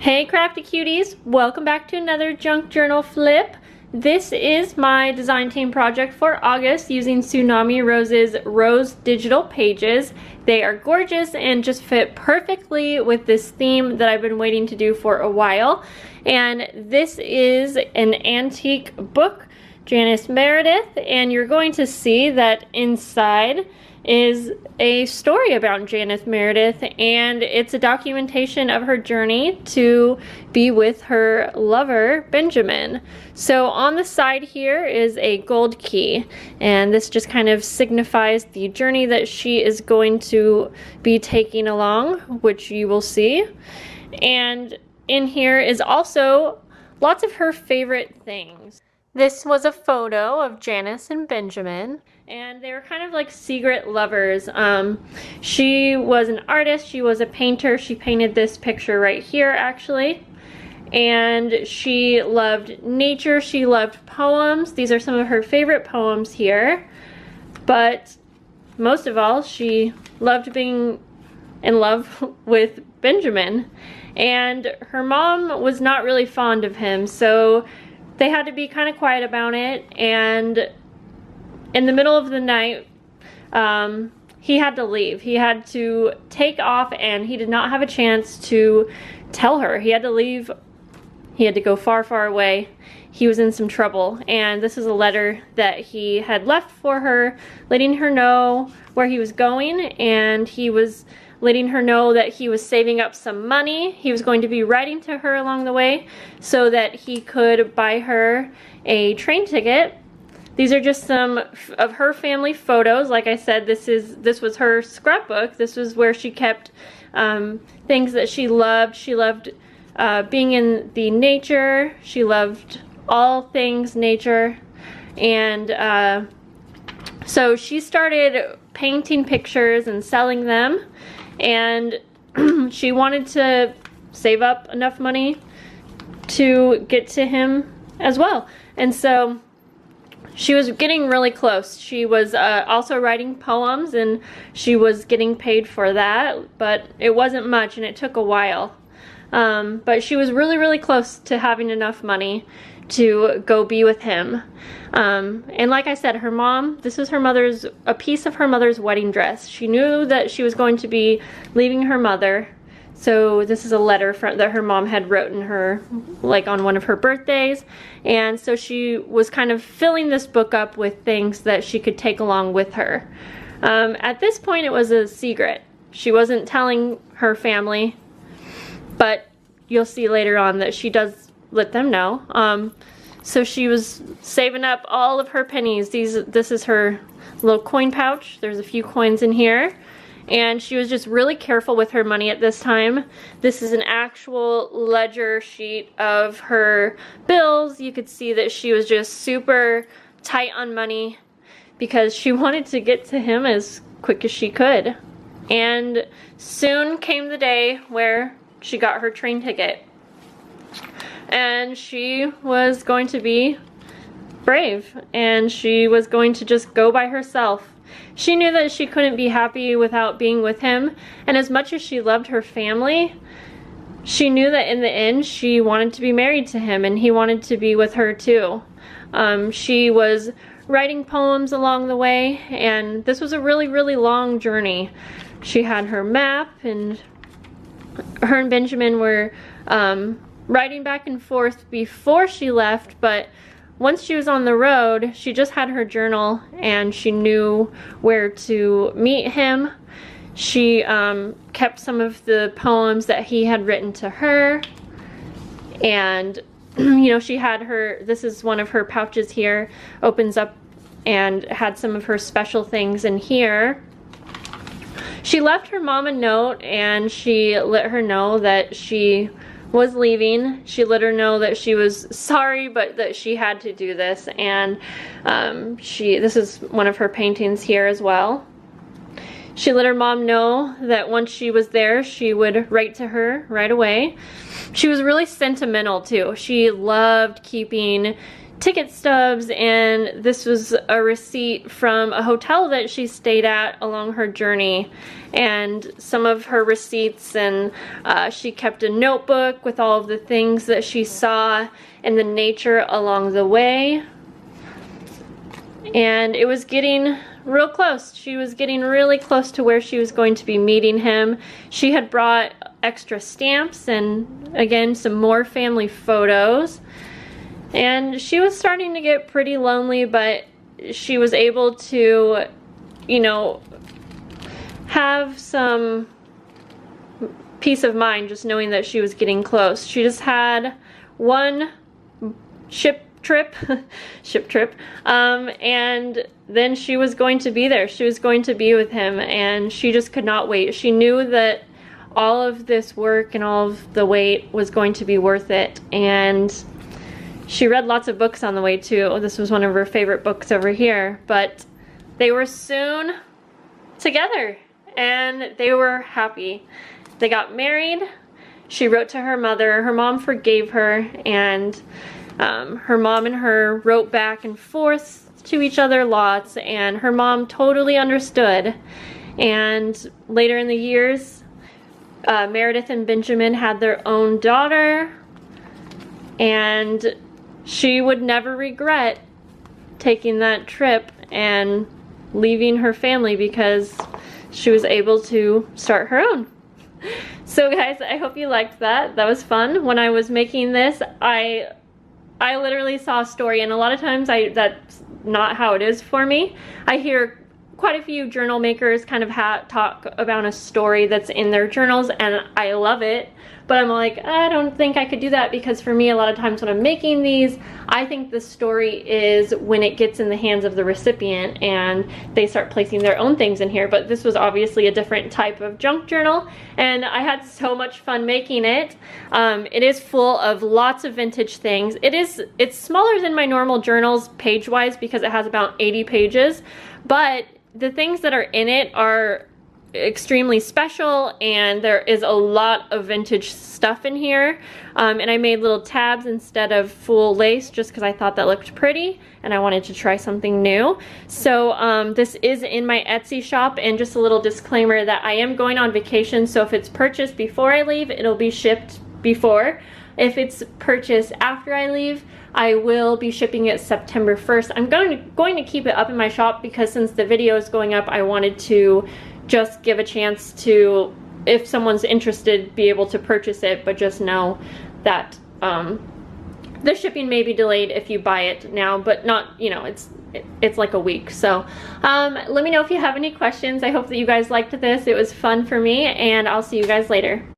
Hey crafty cuties, welcome back to another junk journal flip. This is my design team project for August using Tsunami Rose's Rose digital pages. They are gorgeous and just fit perfectly with this theme that I've been waiting to do for a while. And this is an antique book, Janice Meredith, and you're going to see that inside is a story about Janice Meredith, and it's a documentation of her journey to be with her lover, Benjamin. So on the side here is a gold key, and this just kind of signifies the journey that she is going to be taking along, which you will see. And in here is also lots of her favorite things. This was a photo of Janice and Benjamin, and they were kind of like secret lovers. She was an artist, she was a painter. She painted this picture right here actually, and she loved nature, she loved poems. These are some of her favorite poems here, but most of all she loved being in love with Benjamin, and her mom was not really fond of him, so they had to be kind of quiet about it. And in the middle of the night, he had to leave. He had to take off, and he did not have a chance to tell her. He had to leave. He had to go far, far away. He was in some trouble, and this is a letter that he had left for her, letting her know where he was going, and he was letting her know that he was saving up some money. He was going to be writing to her along the way so that he could buy her a train ticket. These are just some of her family photos. Like I said, this was her scrapbook. This was where she kept things that she loved. She loved being in the nature. She loved all things nature. And so she started painting pictures and selling them. And she wanted to save up enough money to get to him as well. And so she was getting really close. She was also writing poems, and she was getting paid for that, but it wasn't much and it took a while. But she was really, really close to having enough money to go be with him. And like I said, her mom, this is a piece of her mother's wedding dress. She knew that she was going to be leaving her mother, so this is a letter that her mom had written her like on one of her birthdays. And so she was kind of filling this book up with things that she could take along with her. At this point it was a secret. She wasn't telling her family, but you'll see later on that she does let them know. So she was saving up all of her pennies. This is her little coin pouch. There's a few coins in here. And she was just really careful with her money at this time. This is an actual ledger sheet of her bills. You could see that she was just super tight on money because she wanted to get to him as quick as she could. And soon came the day where she got her train ticket. And she was going to be brave, and she was going to just go by herself. She knew that she couldn't be happy without being with him, and as much as she loved her family, she knew that in the end she wanted to be married to him, and he wanted to be with her too. She was writing poems along the way, and this was a really, really long journey. She had her map, and her and Benjamin were riding back and forth before she left, but once she was on the road, she just had her journal and she knew where to meet him. She kept some of the poems that he had written to her, and you know, she had this is one of her pouches here, opens up and had some of her special things in here. She left her mom a note, and she let her know that she was leaving. She let her know that she was sorry, but that she had to do this. And this is one of her paintings here as well. She let her mom know that once she was there, she would write to her right away. She was really sentimental too. She loved keeping ticket stubs, and this was a receipt from a hotel that she stayed at along her journey, and some of her receipts, and she kept a notebook with all of the things that she saw and the nature along the way. And it was getting real close. She was getting really close to where she was going to be meeting him. She had brought extra stamps and again some more family photos. And she was starting to get pretty lonely, but she was able to, you know, have some peace of mind just knowing that she was getting close. She just had one ship trip, and then she was going to be there. She was going to be with him, and she just could not wait. She knew that all of this work and all of the wait was going to be worth it, and she read lots of books on the way too. This was one of her favorite books over here, but they were soon together and they were happy. They got married. She wrote to her mother. Her mom forgave her, and her mom and her wrote back and forth to each other lots, and her mom totally understood. And later in the years, Meredith and Benjamin had their own daughter, and she would never regret taking that trip and leaving her family because she was able to start her own. So guys, I hope you liked that. That was fun. When I was making this, I literally saw a story, and a lot of times that's not how it is for me. I hear quite a few journal makers kind of talk about a story that's in their journals, and I love it, but I'm like, I don't think I could do that, because for me, a lot of times when I'm making these, I think the story is when it gets in the hands of the recipient and they start placing their own things in here. But this was obviously a different type of junk journal, and I had so much fun making it. It is full of lots of vintage things. It's smaller than my normal journals page-wise because it has about 80 pages, but the things that are in it are extremely special, and there is a lot of vintage stuff in here. And I made little tabs instead of full lace just because I thought that looked pretty and I wanted to try something new. So this is in my Etsy shop, and just a little disclaimer that I am going on vacation, so if it's purchased before I leave, it'll be shipped before. If it's purchased after I leave, I will be shipping it September 1st. I'm going to keep it up in my shop because since the video is going up, I wanted to just give a chance to, if someone's interested, be able to purchase it, but just know that the shipping may be delayed if you buy it now, but not, you know, it's like a week. So let me know if you have any questions. I hope that you guys liked this. It was fun for me, and I'll see you guys later.